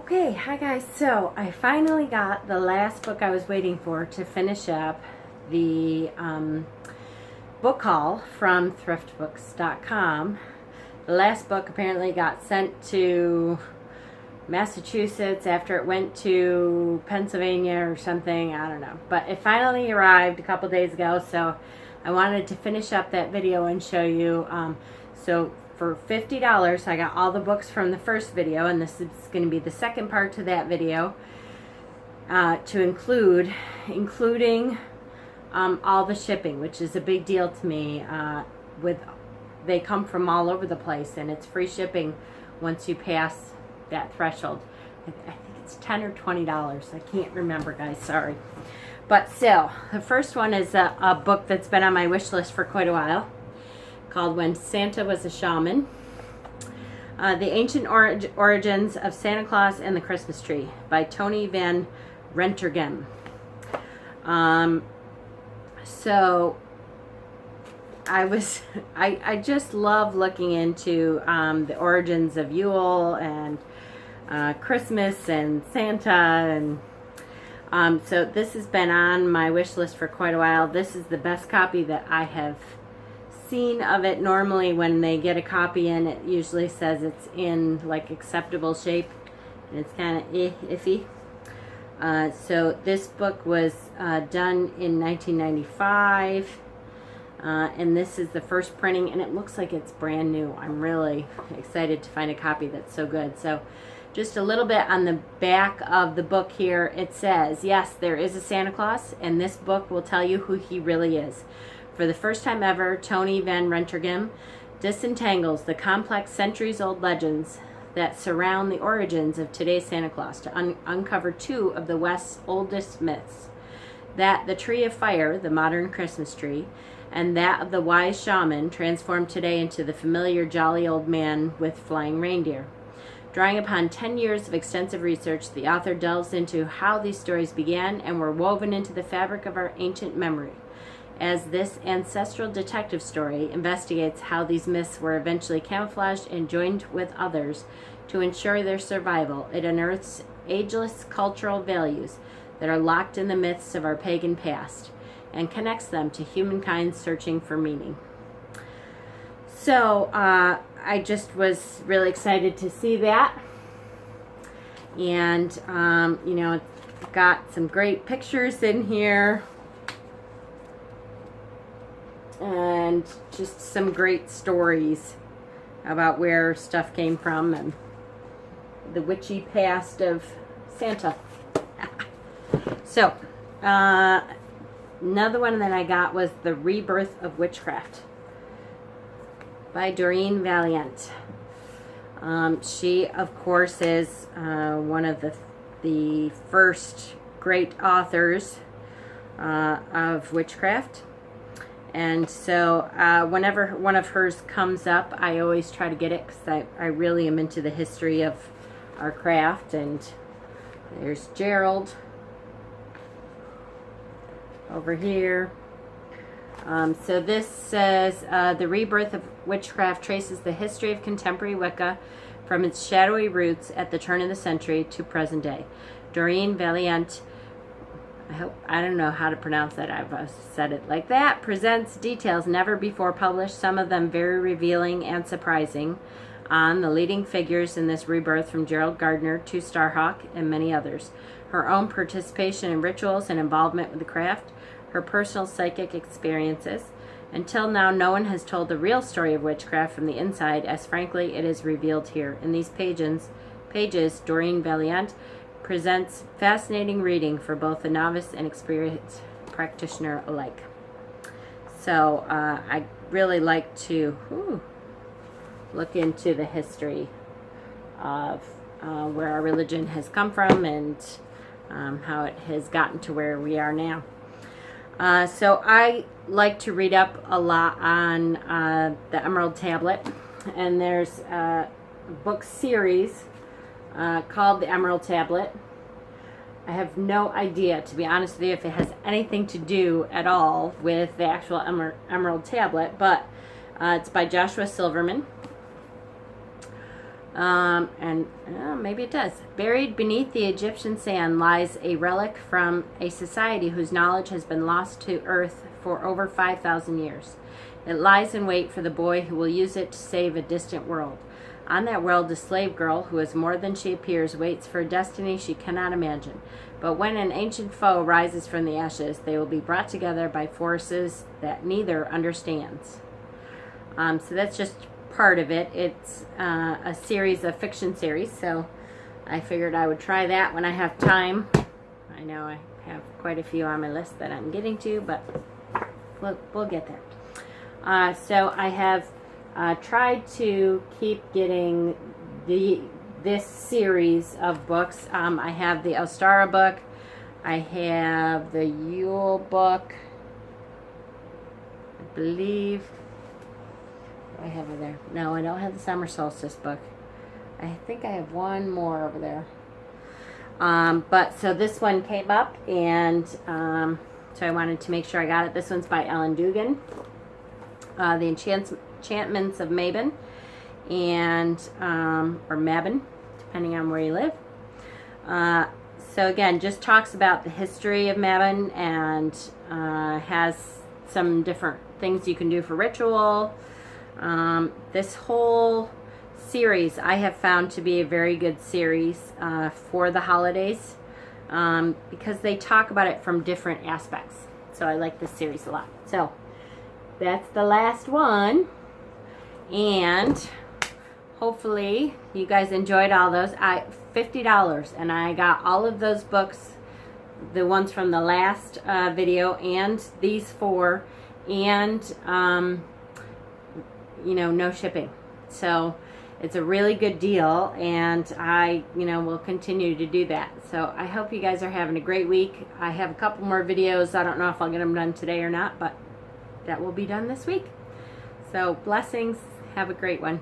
Okay, hi guys. So I finally got the last book I was waiting for to finish up the book haul from Thriftbooks.com. The last book apparently got sent to Massachusetts after it went to Pennsylvania or something. I don't know. But it finally arrived a couple days ago, so I wanted to finish up that video and show you. So for $50, I got all the books from the first video, and this is going to be the second part to that video, to including all the shipping, which is a big deal to me. They come from all over the place, and it's free shipping once you pass that threshold. I think it's $10 or $20. I can't remember, guys. Sorry. But still, the first one is a book that's been on my wish list for quite a while, called When Santa Was a Shaman. The Ancient Origins of Santa Claus and the Christmas Tree by Tony Van Rentergem. So I just love looking into the origins of Yule and Christmas and Santa, and so this has been on my wish list for quite a while. This is the best copy that I have seen of it. Normally when they get a copy in, it usually says it's in like acceptable shape, and it's kind of iffy. So this book was done in 1995, and this is the first printing, and it looks like it's brand new. I'm really excited to find a copy that's so good. So just a little bit on the back of the book here, it says, yes, there is a Santa Claus, and this book will tell you who he really is. For the first time ever, Tony Van Rentergem disentangles the complex centuries-old legends that surround the origins of today's Santa Claus to uncover two of the West's oldest myths: that the tree of fire, the modern Christmas tree, and that of the wise shaman, transformed today into the familiar jolly old man with flying reindeer. Drawing upon 10 years of extensive research, the author delves into how these stories began and were woven into the fabric of our ancient memory. As this ancestral detective story investigates how these myths were eventually camouflaged and joined with others to ensure their survival, it unearths ageless cultural values that are locked in the myths of our pagan past and connects them to humankind searching for meaning. So I just was really excited to see that, and you know, it's got some great pictures in here, and just some great stories about where stuff came from and the witchy past of Santa. So another one that I got was The Rebirth of Witchcraft by Doreen Valiant. She, of course, is one of the first great authors of witchcraft. And so whenever one of hers comes up, I always try to get it, because I really am into the history of our craft. And there's Gerald over here. So this says, The Rebirth of Witchcraft traces the history of contemporary Wicca from its shadowy roots at the turn of the century to present day. Doreen Valiant, I don't know how to pronounce that, I've said it like that, presents details never before published, some of them very revealing and surprising, on the leading figures in this rebirth, from Gerald Gardner to Starhawk and many others. Her own participation in rituals and involvement with the craft, her personal psychic experiences. Until now, no one has told the real story of witchcraft from the inside, as frankly it is revealed here. In these pages, Doreen Valiant presents fascinating reading for both the novice and experienced practitioner alike. So I really like to look into the history of where our religion has come from, and how it has gotten to where we are now. So I like to read up a lot on the Emerald Tablet, and there's a book series called the Emerald Tablet. I have no idea, to be honest with you, if it has anything to do at all with the actual Emerald Tablet, but it's by Joshua Silverman. And maybe it does. Buried beneath the Egyptian sand lies a relic from a society whose knowledge has been lost to earth for over 5,000 years. It lies in wait for the boy who will use it to save a distant world. On that world, a slave girl, who is more than she appears, waits for a destiny she cannot imagine. But when an ancient foe rises from the ashes, they will be brought together by forces that neither understands. So that's just part of it. It's a series, a fiction series, so I figured I would try that when I have time. I know I have quite a few on my list that I'm getting to, but we'll get there. So I have tried to keep getting this series of books. I have the Ostara book. I have the Yule book. I believe. What do I have over there? No, I don't have the Summer Solstice book. I think I have one more over there. But so this one came up, and so I wanted to make sure I got it. This one's by Ellen Dugan. The Enchantments of Mabon, and or Mabon, depending on where you live. So again, just talks about the history of Mabon, and has some different things you can do for ritual. This whole series I have found to be a very good series for the holidays, because they talk about it from different aspects. So I like this series a lot. So that's the last one, and hopefully you guys enjoyed all those. $50, and I got all of those books, the ones from the last video, and these four, and no shipping. So it's a really good deal, and I will continue to do that. So I hope you guys are having a great week. I have a couple more videos. I don't know if I'll get them done today or not, but that will be done this week. So blessings. Have a great one.